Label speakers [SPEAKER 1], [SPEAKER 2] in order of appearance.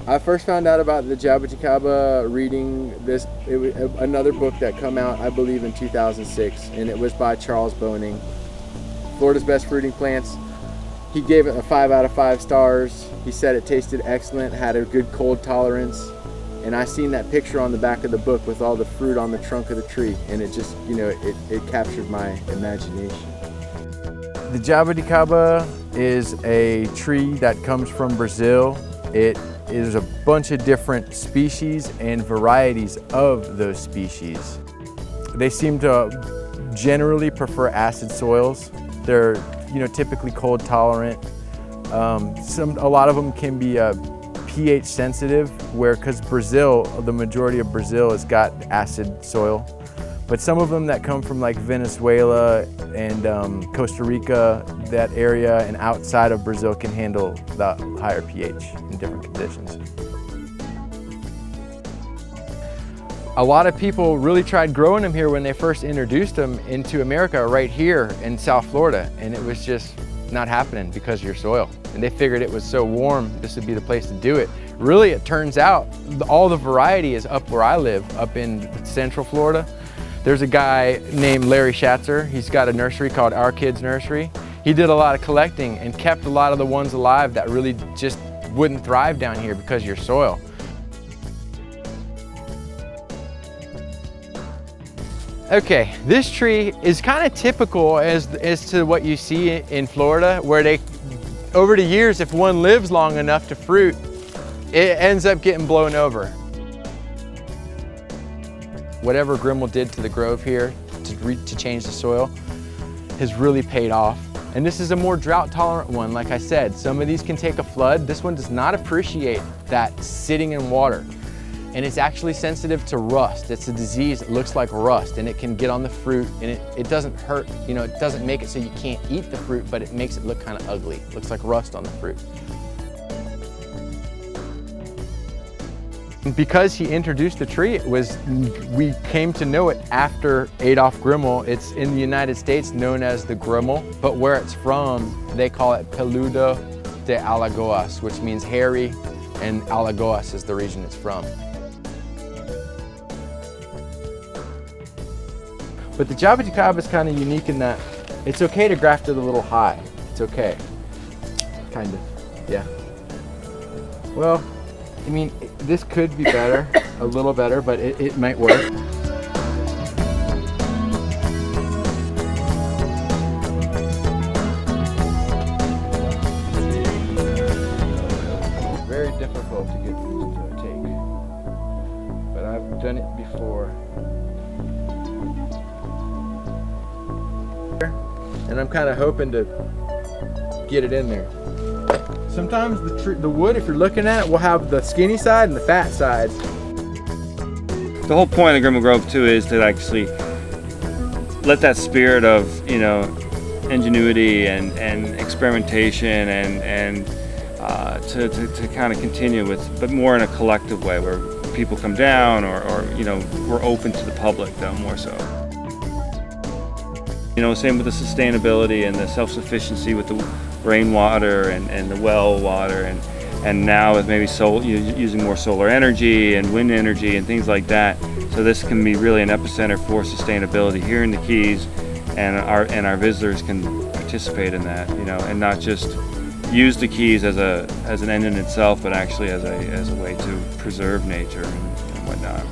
[SPEAKER 1] I first found out about the Jaboticaba reading this, another book that come out, I believe, in 2006, and it was by Charles Boning, Florida's Best Fruiting Plants. He gave it a 5 out of 5 stars. He said it tasted excellent, had a good cold tolerance, and I seen that picture on the back of the book with all the fruit on the trunk of the tree, and it just, it captured my imagination. The Jaboticaba is a tree that comes from Brazil. It is a bunch of different species and varieties of those species. They seem to generally prefer acid soils. They're typically cold tolerant. A lot of them can be pH sensitive, because Brazil, the majority of Brazil has got acid soil. But some of them that come from like Venezuela and Costa Rica, that area, and outside of Brazil can handle the higher pH in different conditions. A lot of people really tried growing them here when they first introduced them into America right here in South Florida, and it was just not happening because of your soil. And they figured it was so warm, this would be the place to do it. Really, it turns out all the variety is up where I live, up in Central Florida. There's a guy named Larry Schatzer. He's got a nursery called Our Kids Nursery. He did a lot of collecting and kept a lot of the ones alive that really just wouldn't thrive down here because of your soil. Okay, this tree is kind of typical as to what you see in Florida, where over the years, if one lives long enough to fruit, it ends up getting blown over. Whatever Grimmel did to the grove here to change the soil has really paid off. And this is a more drought tolerant one. Like I said, some of these can take a flood. This one does not appreciate that sitting in water. And it's actually sensitive to rust. It's a disease that looks like rust, and it can get on the fruit, and it doesn't hurt, it doesn't make it so you can't eat the fruit, but it makes it look kind of ugly. It looks like rust on the fruit. Because he introduced the tree, we came to know it after Adolf Grimmel. It's in the United States known as the Grimmel, but where it's from, they call it Peludo de Alagoas, which means hairy, and Alagoas is the region it's from. But the Jaboticaba is kind of unique in that it's okay to graft it a little high. It's okay, kind of, yeah. Well, I mean, this could be better, a little better, but it might work. Very difficult to get these to take, but I've done it before. And I'm kind of hoping to get it in there. Sometimes the wood, if you're looking at it, will have the skinny side and the fat side.
[SPEAKER 2] The whole point of Grimmel Grove too is to actually let that spirit of ingenuity and experimentation and to kind of continue with, but more in a collective way where people come down or we're open to the public though more so. Same with the sustainability and the self-sufficiency with the rainwater and the well water, and now with maybe using more solar energy and wind energy and things like that. So this can be really an epicenter for sustainability here in the Keys, and our visitors can participate in that, and not just use the Keys as an end in itself, but actually as a way to preserve nature and whatnot.